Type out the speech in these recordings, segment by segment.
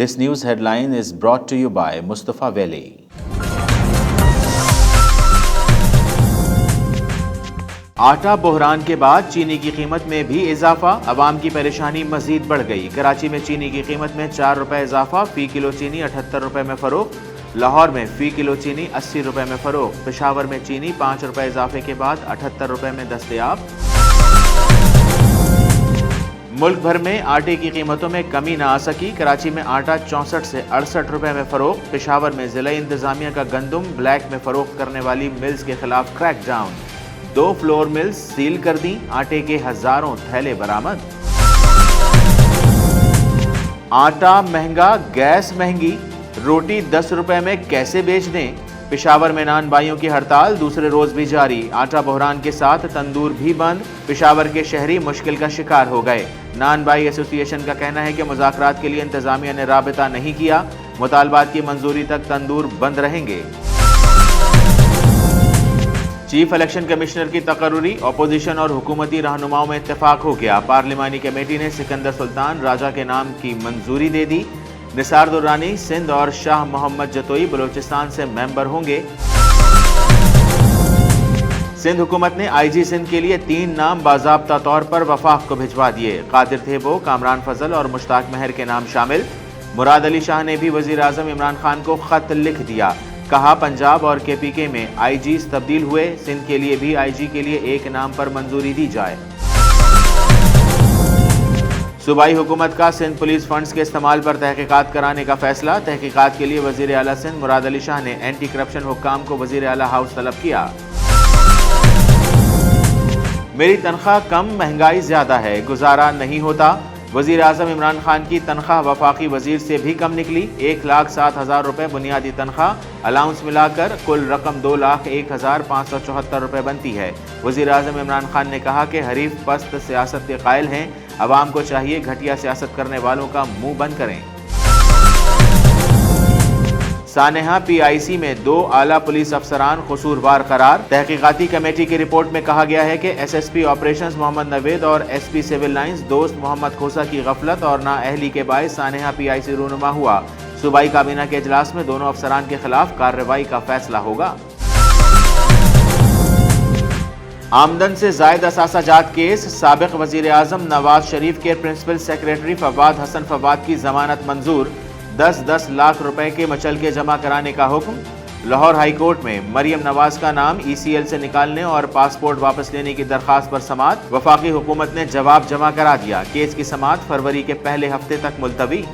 This news headline is brought to you by Mustafa Veli. आटा बहरान के बाद चीनी की कीमत में भी इजाफा, अवाम की परेशानी मजीद बढ़ गई। कराची में चीनी की कीमत में 4 रुपए इजाफा, फी किलो चीनी 78 रुपए में फरोख्त। लाहौर में फी किलो चीनी 80 रुपए में फरोख्त। पेशावर में चीनी 5 रुपए इजाफे के बाद 78 रुपए में दस्तयाब। मुल्क भर में आटे की कीमतों में कमी न आ सकी। कराची में आटा 64 से 68 रुपए में फरोख्त। पेशावर में जिला इंतजामिया का गंदम ब्लैक में फरोख्त करने वाली मिल्स के खिलाफ क्रैकडाउन। 2 फ्लोर मिल्स सील कर दी, आटे के हजारों थैले बरामद। आटा महंगा, गैस महंगी, रोटी 10 रुपए में कैसे बेच दें? पेशावर में नान बाइयों की हड़ताल दूसरे रोज भी जारी। आटा बहरान के साथ तंदूर भी बंद। पेशावर के शहरी मुश्किल का शिकार हो गए। नान बाई एसोसिएशन का कहना है कि मुज़ाकरात के लिए इंतजामिया ने राबिता नहीं किया। मुतालबात की मंजूरी तक तंदूर बंद रहेंगे। चीफ इलेक्शन कमिश्नर की तकर्रुरी, अपोजिशन और हुकूमती रहनुमाओं में इत्तेफाक हो गया। पार्लिमानी कमेटी ने सिकंदर सुल्तान राजा के नाम की मंजूरी दे दी। निसार दुर्रानी सिंध और शाह मोहम्मद जतोई बलूचिस्तान से मेंबर होंगे। सिंध हुकूमत ने आईजी सिंध के लिए 3 नाम बाज़ाब्ता तौर पर वफाक को भिजवा दिए। कादिर थेबो, कामरान फजल और मुश्ताक महर के नाम शामिल। मुराद अली शाह ने भी वजीर आज़म इमरान खान को खत लिख दिया। कहा पंजाब और केपीके में आईजीज तब्दील हुए, सिंध के लिए भी आईजी के लिए एक नाम पर मंजूरी दी जाए। सूबाई हुकूमत का सिंध पुलिस फंड्स के इस्तेमाल पर तहकीकात कराने का फैसला। तहकीकात के लिए वजीर आला सिंध मुराद अली शाह ने एंटी करप्शन हुक्काम को वजीर आला हाउस तलब किया। मेरी तनख्वाह कम, महंगाई ज्यादा है, गुजारा नहीं होता। वजीर आजम इमरान खान की तनख्वाह वफाकी वजीर से भी कम निकली। 1,07,000 रुपए बुनियादी तनख्वाह, अलाउंस मिलाकर कुल रकम 2,01,574 रुपए बनती है। वजीर आजम इमरान खान ने कहा कि हरीफ पस्त सियासत के कायल हैं, अवाम को चाहिए घटिया सियासत करने वालों का मुंह बंद करें। सानेहा पीआईसी में 2 आला पुलिस अफसरान कसूरवार करार। तहकीकाती कमेटी की रिपोर्ट में कहा गया है कि एसएसपी ऑपरेशंस मोहम्मद नवेद और एसपी सिविल लाइंस दोस्त मोहम्मद खोसा की गफलत और नाअहली के बायस सानेहा पीआईसी रूनुमा हुआ। सूबाई काबीना के इजलास में दोनों अफसरान के खिलाफ कार्रवाई का फैसला होगा। आमदन से जायद असासा जात केस, साबिक वजीर आजम नवाज शरीफ के प्रिंसिपल सेक्रेटरी फवाद हसन फवाद की जमानत मंजूर। 10-10 लाख रुपए के मचलके जमा कराने का हुक्म। लाहौर हाई कोर्ट में मरियम नवाज का नाम ईसीएल से निकालने और पासपोर्ट वापस लेने की दरखास्त पर समाअत। वफाकी हुकूमत ने जवाब जमा करा दिया। केस की समाअत फरवरी के पहले हफ्ते तक मुलतवी।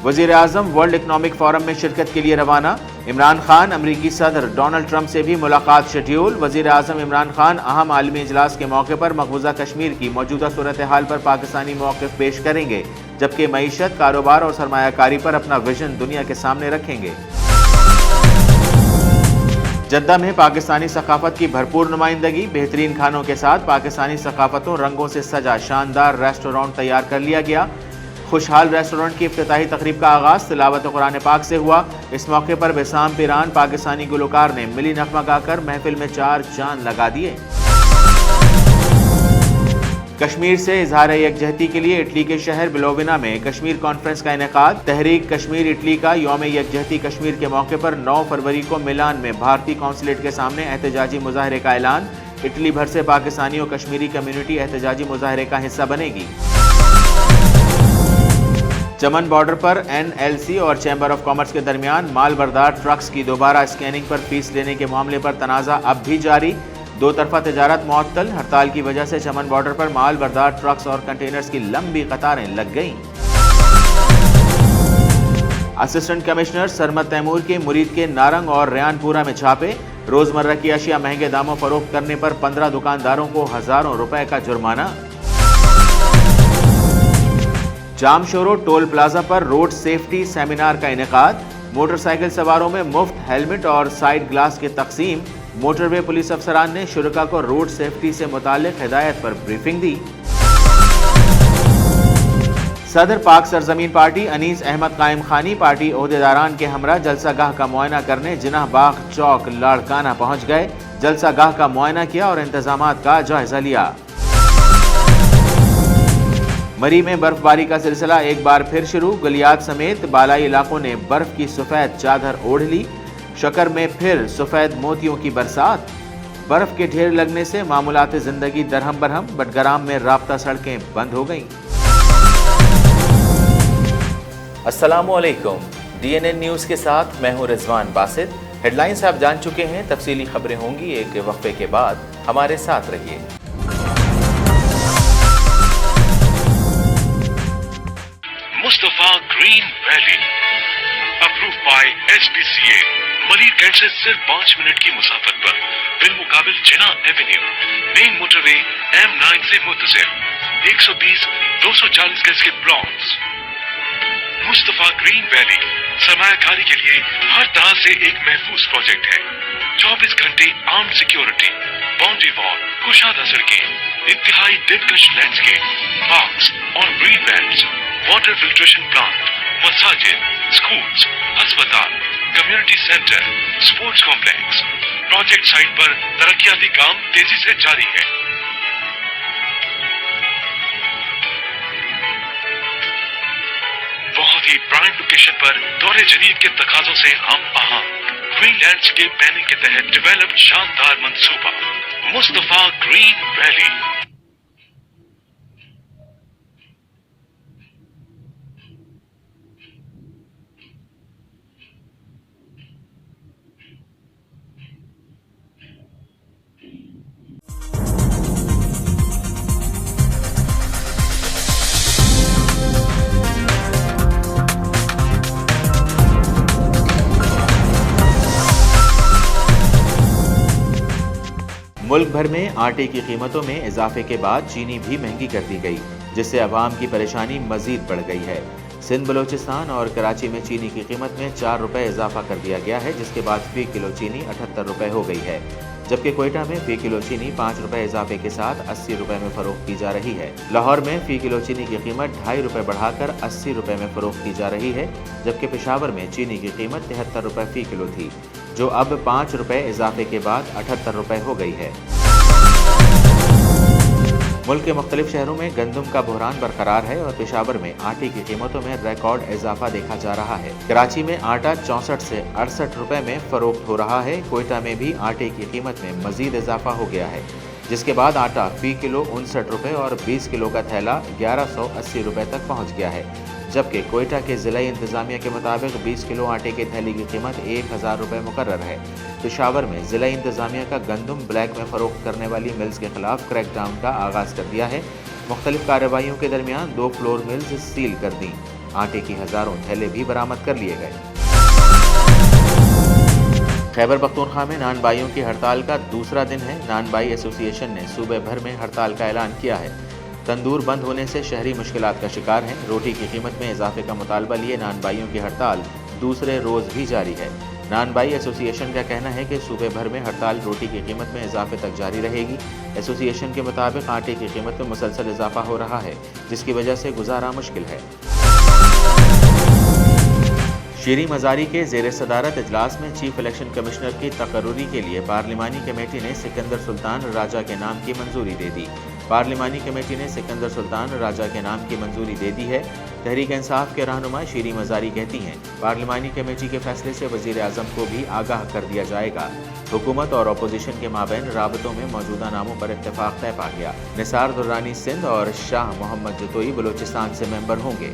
वजीर आजम वर्ल्ड इकनॉमिक फोरम में शिरकत के लिए रवाना। इमरान खान अमरीकी सदर डोनाल्ड ट्रंप से भी मुलाकात शेड्यूल। वजीर आजम इमरान खान अहम आलमी इजलास के मौके पर मकबूजा कश्मीर की मौजूदा सूरत हाल पर पाकिस्तानी मौक़िफ़ पेश करेंगे, जबकि मईशत, कारोबार और सरमायाकारी पर अपना विजन दुनिया के सामने रखेंगे। जद्दा में पाकिस्तानी सकाफत की भरपूर नुमाइंदगी। बेहतरीन खानों के साथ पाकिस्तानी सकाफतों रंगों से सजा शानदार रेस्टोरेंट तैयार कर लिया गया। खुशहाल रेस्टोरेंट की इफ्तिताही तकरीब का आगाज तिलावत कुरान पाक से हुआ। इस मौके पर बेसाम पिरान पाकिस्तानी गुलकार ने मिली नगमा गाकर महफिल में 4 चांद लगा दिए। कश्मीर से इजहार यकजहती के लिए इटली के शहर बिलोविना में कश्मीर कॉन्फ्रेंस का इनेकाद। तहरीक कश्मीर इटली का यौम यकजहती कश्मीर के मौके पर 9 फरवरी को मिलान में भारतीय कौंसलेट के सामने एहतजाजी मुजाहरे का ऐलान। इटली भर से पाकिस्तानी और कश्मीरी कम्युनिटी एहतजाजी मुजाहरे का हिस्सा बनेगी। चमन बॉर्डर पर एनएलसी और चैम्बर ऑफ कॉमर्स के दरमियान माल बरदार ट्रक्स की दोबारा स्कैनिंग पर फीस लेने के मामले पर तनाज़ा अब भी जारी। 2 तरफा तजारत मुअत्तल। हड़ताल की वजह से चमन बॉर्डर पर माल बरदार ट्रक्स और कंटेनर्स की लंबी कतारें लग गईं। असिस्टेंट कमिश्नर सरमद तैमूर के मुरीद के नारंग और रेयानपुरा में छापे। रोजमर्रा की अशिया महंगे दामों फरोख्त करने पर 15 दुकानदारों को हजारों रुपए का जुर्माना। जामशोरो टोल प्लाजा पर रोड सेफ्टी सेमिनार का इनेकाद। मोटरसाइकिल सवारों में मुफ्त हेलमेट और साइड ग्लास की तकसीम। मोटरवे पुलिस अफसरान ने शुरका को रोड सेफ्टी से मुतालिक हिदायत पर ब्रीफिंग दी। सदर पाक सरजमीन पार्टी अनीस अहमद कायम खानी पार्टी ओहदेदारान के हमरा जलसागाह का मुआयना करने जिनाह बाग चौक लाड़काना पहुंच गए। जलसागाह का मुआयना किया और इंतजामात का जायजा लिया। मरी में बर्फबारी का सिलसिला एक बार फिर शुरू। गलियात समेत बालाई इलाकों ने बर्फ की सफेद चादर ओढ़ ली। शकर में फिर सफेद मोतियों की बरसात। बर्फ के ढेर लगने से मामूलात जिंदगी दरहम बरहम। बटग्राम में राब्ता सड़कें बंद हो गईं। अस्सलामुअलैकुम, DNN न्यूज़ के साथ मैं हूं रिजवान बासित। हेडलाइंस आप जान चुके हैं, तफसीली खबरें होंगी एक वक्फे के बाद, हमारे साथ रहिए। Mustafa green valley approve by SPCA। मलीरगंज से सिर्फ 5 मिनट की मुसाफत पर बिलमुकाबिल जिना एवेन्यू, मेन मोटरवे M9 से मुत्तसिल 120-240 गज के प्लॉट्स। मुस्तफा ग्रीन वैली सरमायाकारी के लिए हर तरह से एक महफूज प्रोजेक्ट है। 24 घंटे आर्म्ड सिक्योरिटी, बाउंड्री वॉल, कुशादा सड़कें, इंतहाई दिलकश लैंडस्केप, पार्क्स और green belts, water filtration plant, मसाजिद, स्कूल्स, अस्पताल, community centre, sports complex. Project site पर तरक्याती काम तेजी से जारी है। बहुत ही प्राइम लोकेशन पर दौरे जदीद के तकाजों से हम आहा ग्रीन लैंडस्केप प्लानिंग के तहत डेवलप्ड शानदार मंसूबा मुस्तफा ग्रीन वैली। मुल्क भर में आटे की कीमतों में इजाफे के बाद चीनी भी महंगी कर दी गई, जिससे अवाम की परेशानी मजीद बढ़ गई है। सिंध, बलोचिस्तान और कराची में चीनी की कीमत में 4 रुपए इजाफा कर दिया गया है, जिसके बाद फी किलो चीनी 78 रुपए हो गई है। जबकि कोयटा में फी किलो चीनी 5 रुपए इजाफे के साथ 80 रुपए में फरोख्त की जा रही है। लाहौर में फी किलो चीनी की कीमत 2.5 रुपए बढ़ाकर 80 रुपए में फरोख्त की जा रही है, जबकि पेशावर में चीनी की कीमत 73 रुपए फी किलो थी, जो अब 5 रुपए इजाफे के बाद 78 रुपए हो गई है। मुल्क के मुख्तलिफ शहरों में गंदम का बहरान बरकरार है और पेशावर में आटे की कीमतों में रिकॉर्ड इजाफा देखा जा रहा है। कराची में आटा 64 से 68 रुपए में फरोख्त हो रहा है। कोयटा में भी आटे की कीमत में मजीद इजाफा हो गया है, जिसके बाद आटा फी किलो 59 रुपए और 20 किलो का थैला 1180 रुपए तक पहुँच गया है। जबकि कोयटा के जिला इंतजामिया के मुताबिक 20 किलो आटे के थैली की कीमत 1000 रुपए मुकर्रर है। पेशावर में जिला इंतजामिया का गंदम ब्लैक में फरोख्त करने वाली मिल्स के खिलाफ क्रैकडाउन का आगाज कर दिया है। मुख्तलिफ कार्रवाइयों के दरमियान 2 फ्लोर मिल्स सील कर दी। आटे की हजारों थैले भी बरामद कर लिए गए। खैबर पख्तूनख्वा में नान बाइयों की हड़ताल का दूसरा दिन है। नान बाई एसोसिएशन ने सूबे भर में हड़ताल का ऐलान किया है। तंदूर बंद होने से शहरी मुश्किलात का शिकार हैं। रोटी की कीमत में इजाफे का मुतालबा लिए नान बाइयों की हड़ताल दूसरे रोज भी जारी है। नान बाई एसोसिएशन का कहना है कि सूबे भर में हड़ताल रोटी की कीमत में इजाफे तक जारी रहेगी। एसोसिएशन के मुताबिक आटे की कीमत में मुसलसल इजाफा हो रहा है, जिसकी वजह से गुजारा मुश्किल है। शीरी मजारी के ज़ेर सदारत इजलास में चीफ इलेक्शन कमिश्नर की तकर्रुरी के लिए पार्लिमानी कमेटी ने सिकंदर सुल्तान राजा के नाम की मंजूरी दे दी। पार्लिमानी कमेटी ने सिकंदर सुल्तान राजा के नाम की मंजूरी दे दी है। तहरीक इंसाफ के रहनुमा शीरी मजारी कहती हैं, पार्लिमानी कमेटी के फैसले से वजीर आजम को भी आगाह कर दिया जाएगा। हुकूमत और अपोजिशन के माबैन राबतों में मौजूदा नामों पर इत्तेफाक तय पा गया। निसार दुर्रानी सिंध और शाह मोहम्मद जतोई बलोचिस्तान से मेंबर होंगे।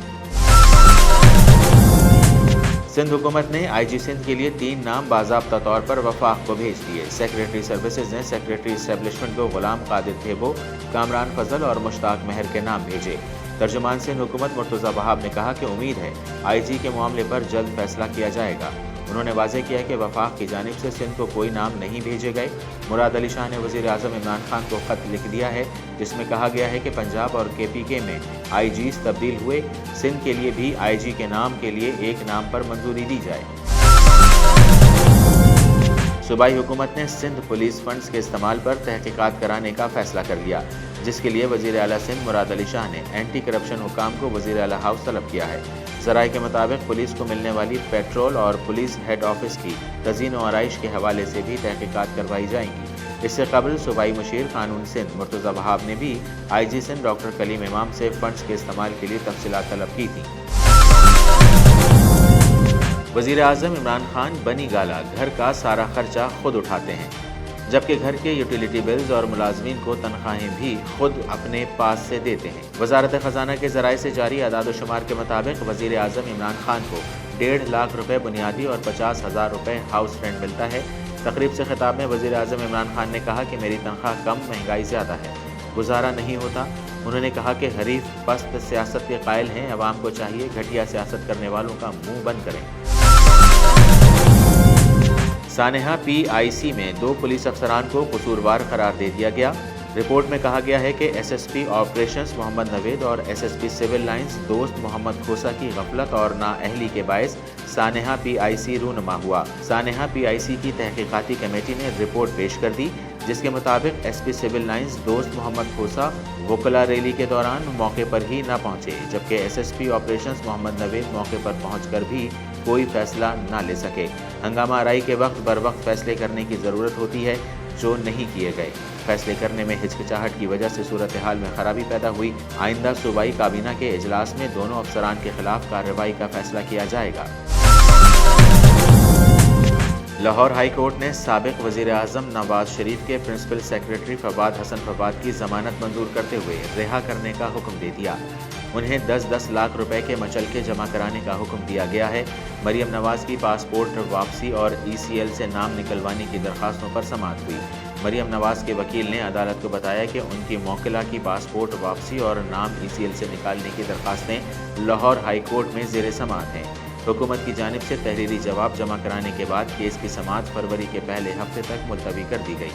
सिंध हुकूमत ने IG सिंध के लिए 3 नाम बाज़ाब्ता तौर पर वफाक को भेज दिए। सेक्रेटरी सर्विसेज ने सेक्रेटरी इस्टेब्लिशमेंट को गुलाम कादिर थेबो, कामरान फजल और मुश्ताक महर के नाम भेजे। तर्जुमान सिंध हुकूमत मुर्तज़ा वहाब ने कहा कि उम्मीद है IG के मामले पर जल्द फैसला किया जाएगा। उन्होंने वाज़ेह किया कि वफाक की जानिब से सिंध को कोई नाम नहीं भेजे गए। मुराद अली शाह ने वज़ीर आज़म इमरान खान को ख़त लिख दिया है, जिसमें कहा गया है कि पंजाब और KPK में IGs तब्दील हुए। सिंध के लिए भी IG के नाम के लिए एक नाम पर मंजूरी दी जाए। सूबाई हुकूमत ने सिंध पुलिस फंड्स के इस्तेमाल पर तहकीकात कराने का फैसला कर लिया, जिसके लिए वज़ीर आला सिंध मुराद अली शाह ने एंटी करप्शन हुकाम को वज़ीर आला हाउस तलब किया है। ज़राए के मुताबिक पुलिस को मिलने वाली पेट्रोल और पुलिस हेड ऑफिस की तज़ीन व आराइश के हवाले से भी तहकीकात करवाई जाएंगी। इससे कबल सूबाई मुशीर कानून सिंध मुर्तज़ा वहाब ने भी IG सिंध डॉक्टर कलीम इमाम से फंड्स के इस्तेमाल के लिए तफसीलात तलब की थी। वज़ीर आज़म इमरान खान बनी गाला घर का सारा खर्चा खुद उठाते हैं, जबकि घर के यूटिलिटी बिल्स और मुलाजमीन को तनख्वाहें भी खुद अपने पास से देते हैं। वजारत खजाना के ज़राए से जारी अदाद शुमार के मुताबिक वज़ीर आज़म इमरान खान को 1.5 लाख रुपए बुनियादी और 50,000 रुपए हाउस रेंट मिलता है। तकरीब से खिताब में वज़ीर आज़म इमरान खान ने कहा कि मेरी तनख्वाह कम, महंगाई ज़्यादा है, गुजारा नहीं होता। उन्होंने कहा कि हरीफ पस्त सियासत के कायल हैं, अवाम को चाहिए घटिया सियासत करने वालों का मुंह बंद करें। सानेहा PIC में 2 पुलिस अफसरान को कसूरवार करार दे दिया गया। रिपोर्ट में कहा गया है कि SSP ऑपरेशंस मोहम्मद नवेद और SSP सिविल लाइंस दोस्त मोहम्मद खोसा की गफलत और नाअहली के बायस सानेहा PIC रूनुमा हुआ। सानेहा PIC की तहकीकाती कमेटी ने रिपोर्ट पेश कर दी, जिसके मुताबिक SP सिविल लाइंस दोस्त मोहम्मद खोसा वकला रैली के दौरान मौके पर ही न पहुंचे, जबकि SSP ऑपरेशंस मोहम्मद नवेद मौके पर पहुंचकर भी कोई फैसला न ले सके। हंगामा आराई के वक्त बर वक्त फैसले करने की ज़रूरत होती है, जो नहीं किए गए। फैसले करने में हिचकिचाहट की वजह से सूरत हाल में खराबी पैदा हुई। आइंदा सूबाई काबीना के इजलास में दोनों अफसरान के खिलाफ कार्रवाई का फैसला किया जाएगा। लाहौर हाई कोर्ट ने साबिक वज़ीर आज़म नवाज शरीफ के प्रिंसिपल सेक्रेटरी फवाद हसन फवाद की ज़मानत मंजूर करते हुए रिहा करने का हुक्म दे दिया। उन्हें 10-10 लाख रुपए के मचलके जमा कराने का हुक्म दिया गया है। मरियम नवाज की पासपोर्ट वापसी और ECL से नाम निकलवाने की दरखास्तों पर समाअत हुई। मरियम नवाज के वकील ने अदालत को बताया कि उनकी मौकिला की पासपोर्ट वापसी और नाम ECL से निकालने की दरखास्तें लाहौर हाई कोर्ट में ज़ेर समाअत हैं। हुकूमत की जानिब से तहरीरी जवाब जमा कराने के बाद केस की समाअत फरवरी के पहले हफ्ते तक मुलतवी कर दी गई।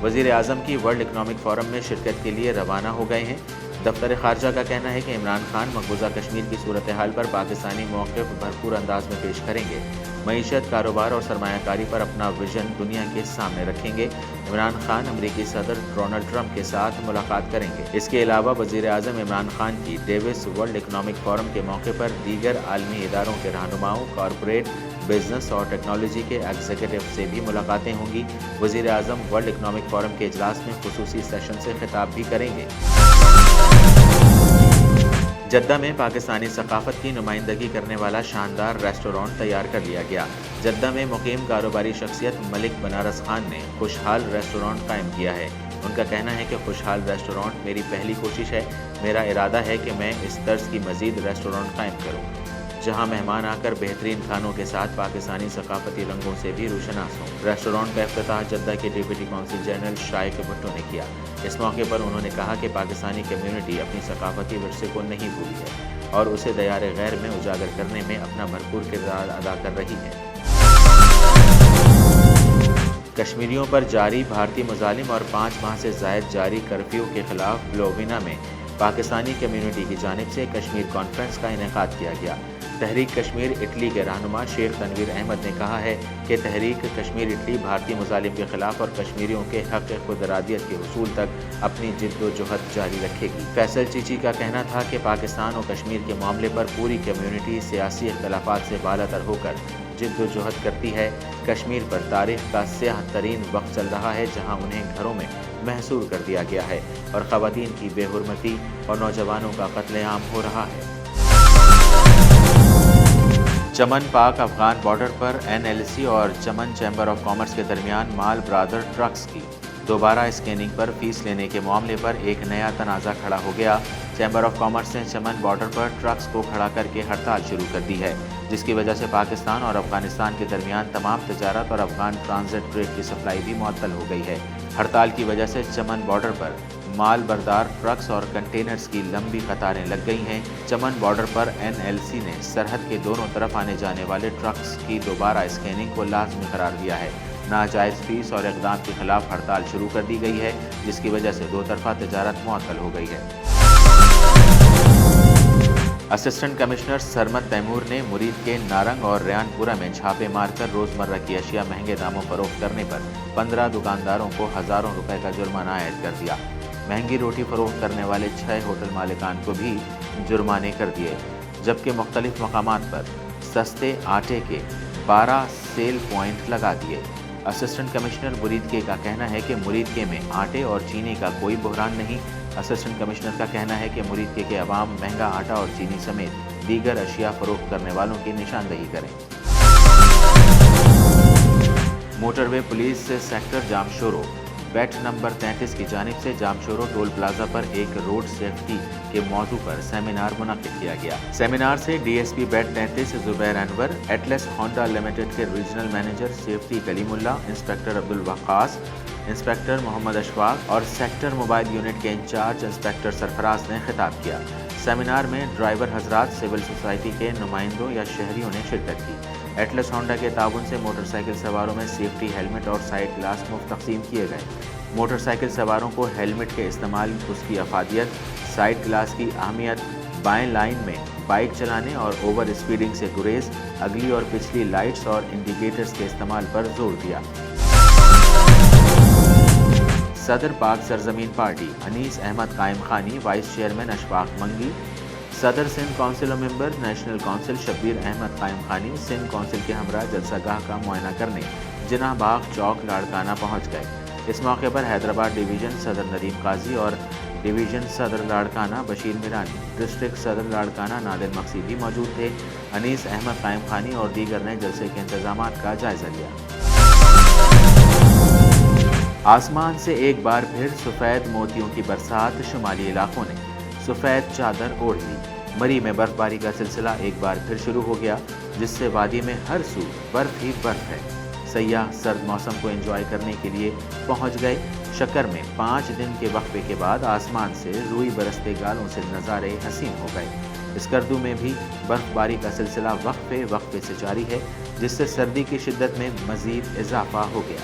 वज़ीर आज़म की वर्ल्ड इकनॉमिक फोरम में शिरकत के लिए रवाना हो गए हैं। दफ्तर खारजा का कहना है कि इमरान खान मकबूजा कश्मीर की सूरत हाल पर पाकिस्तानी मौक़िफ़ भरपूर अंदाज में पेश करेंगे। मईशत, कारोबार और सरमायाकारी पर अपना विजन दुनिया के सामने रखेंगे। इमरान खान अमरीकी सदर डोनाल्ड ट्रंप के साथ मुलाकात करेंगे। इसके अलावा वज़ीर आज़म इमरान खान की डेविस वर्ल्ड इकनॉमिक फोरम के मौके पर दीगर आलमी इदारों के रहनुमाओं, कॉरपोरेट, बिजनेस और टेक्नोलॉजी के एग्जीक्यूटिव से भी मुलाकातें होंगी। वज़ीर आज़म वर्ल्ड इकनॉमिक फोरम के इजलास में खुसूसी सेशन से खिताब भी करेंगे। जद्दा में पाकिस्तानी सकाफत की नुमाइंदगी करने वाला शानदार रेस्टोरेंट तैयार कर लिया गया। जद्दा में मुकीम कारोबारी शख्सियत मलिक बनारस खान ने खुशहाल रेस्टोरेंट कायम किया है। उनका कहना है कि खुशहाल रेस्टोरेंट मेरी पहली कोशिश है। मेरा इरादा है कि मैं इस तर्ज की मजीद रेस्टोरेंट कायम करूँ, जहां मेहमान आकर बेहतरीन खानों के साथ पाकिस्तानी सकाफती रंगों से भी रोशनास हों। रेस्टोरेंट का इफ्तिताह जद्दा के डिप्टी कौंसिल जनरल शाइक भुट्टो ने किया। इस मौके पर उन्होंने कहा कि पाकिस्तानी कम्युनिटी अपनी सकाफती विरसे को नहीं भूली है और उसे दयार गैर में उजागर करने में अपना भरपूर किरदार अदा कर रही है। कश्मीरियों पर जारी भारतीय मुजालिम और 5 माह से जायद जारी कर्फ्यू के खिलाफ ब्लोविना में पाकिस्तानी कम्युनिटी की जानिब से कश्मीर कॉन्फ्रेंस का इनेकाद किया गया। तहरीक कश्मीर इटली के रहनुमा शेख तनवीर अहमद ने कहा है कि तहरीक कश्मीर इटली भारतीय मुजालिम के खिलाफ और कश्मीरियों के हक़ खुदरादियत के हुसूल तक अपनी जिद्दोजहद जारी रखेगी। फैसल चीची का कहना था कि पाकिस्तान और कश्मीर के मामले पर पूरी कम्युनिटी सियासी इख्तलाफात से बालातर होकर जिद्दोजहद करती है। कश्मीर पर तारीख का स्याह तरीन वक्त चल रहा है, जहाँ उन्हें घरों में महसूर कर दिया गया है और ख़वातीन की बेहुरमती और नौजवानों का कत्लेआम हो रहा है। चमन पाक अफगान बॉर्डर पर NLC और चमन चैम्बर ऑफ कॉमर्स के दरमियान माल ब्रादर ट्रक्स की दोबारा स्कैनिंग पर फीस लेने के मामले पर एक नया तनाज़ा खड़ा हो गया। चैम्बर ऑफ कॉमर्स ने चमन बॉर्डर पर ट्रक्स को खड़ा करके हड़ताल शुरू कर दी है, जिसकी वजह से पाकिस्तान और अफगानिस्तान के दरमियान तमाम तजारत और अफगान ट्रांजिट ट्रेड की सप्लाई भी मुअत्तल हो गई है। हड़ताल की वजह से चमन बॉर्डर पर माल बरदार ट्रक्स और कंटेनर्स की लंबी कतारें लग गई हैं। चमन बॉर्डर पर NLC ने सरहद के दोनों तरफ आने जाने वाले ट्रक्स की दोबारा स्कैनिंग को लाजमी करार दिया है। नाजायज़ फीस और इक़दाम के खिलाफ हड़ताल शुरू कर दी गई है, जिसकी वजह से दो तरफा तजारत मुअत्तल हो गई है। असिस्टेंट कमिश्नर सरमद तैमूर ने मुरीद के नारंग और रेहानपुरा में छापे मारकर रोज़मर्रा की अशिया महंगे दामों फरोख्त करने पर 15 दुकानदारों को हज़ारों रुपए का जुर्माना आयद कर दिया। महंगी रोटी फरोख्त करने वाले 6 होटल मालिकान को भी जुर्माने कर दिए, जबकि मुख्तलिफ मकामात पर सस्ते आटे के 12 सेल पॉइंट लगा दिए। اسسٹنٹ کمشنر مرید کے کا کہنا ہے کہ مرید کے میں آٹے اور چینی کا کوئی بحران نہیں۔ اسسٹنٹ کمشنر کا کہنا ہے کہ مرید کے عوام مہنگا آٹا اور چینی سمیت دیگر اشیاء فروخت کرنے والوں کی نشاندہی کریں۔ Motorway police sector Jamshoro beat number 33 کی جانب سے جامشورو ٹول پلازا پر ایک روڈ سیفٹی کے موضوع پر سیمینار منعقد کیا گیا۔ سیمینار سے ڈی ایس پی بیٹ 33 زبیر انور، ایٹلس ہونڈا لمیٹڈ کے ریجنل مینیجر سیفٹی کلیم اللہ، انسپیکٹر عبدالوقاص، انسپیکٹر محمد اشفاق اور سیکٹر موبائل یونٹ کے انچارج انسپیکٹر سرفراز نے خطاب کیا۔ سیمینار میں ڈرائیور حضرات، سول سوسائٹی کے نمائندوں یا شہریوں نے شرکت کی۔ ایٹلس ہونڈا کے تعاون سے موٹر سائیکل سواروں میں سیفٹی ہیلمٹ اور سائیڈ گلاس مفت تقسیم کیے گئے۔ موٹر سائیکل سواروں کو ہیلمٹ کے استعمال، اس کی افادیت، سائیڈ گلاس کی اہمیت، بائیں لائن میں بائک چلانے اور اوور اسپیڈنگ سے گریز، اگلی اور پچھلی لائٹس اور انڈیکیٹرز کے استعمال پر زور دیا۔ صدر پاک سرزمین پارٹی انیس احمد قائم خانی، وائس چیئرمین اشفاق منگی، صدر سندھ کونسل و ممبر نیشنل کونسل شبیر احمد قائم خانی سندھ کونسل کے ہمراہ جلسہ گاہ کا معائنہ کرنے جناح باغ چوک لاڑکانہ پہنچ گئے۔ اس موقع پر حیدرآباد ڈویژن صدر ندیم قاضی اور ڈویژن صدر لاڑکانہ بشیر میرانی، ڈسٹرکٹ صدر لاڑکانہ نادر مقصی بھی موجود تھے۔ انیس احمد قائم خانی اور دیگر نے جلسے کے انتظامات کا جائزہ لیا۔ آسمان سے ایک بار پھر سفید موتیوں کی برسات، شمالی علاقوں نے سفید چادر اوڑھ لی۔ مری میں برف باری کا سلسلہ ایک بار پھر شروع ہو گیا، جس سے وادی میں ہر سو برف ہی برف ہے۔ سیاح سرد موسم کو انجوائے کرنے کے لیے پہنچ گئے۔ شکر میں 5 دن کے وقفے کے بعد آسمان سے روئی برستے گالوں سے نظارے حسین ہو گئے۔ اسکردو میں بھی برف باری کا سلسلہ وقفے وقفے سے جاری ہے، جس سے سردی کی شدت میں مزید اضافہ ہو گیا۔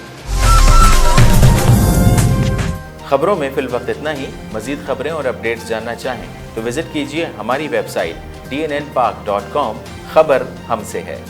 خبروں میں فی الوقت اتنا ہی۔ مزید خبریں اور اپڈیٹس جاننا چاہیں تو وزٹ کیجیے ہماری ویب سائٹ dnnpak.com۔ خبر ہم سے ہے۔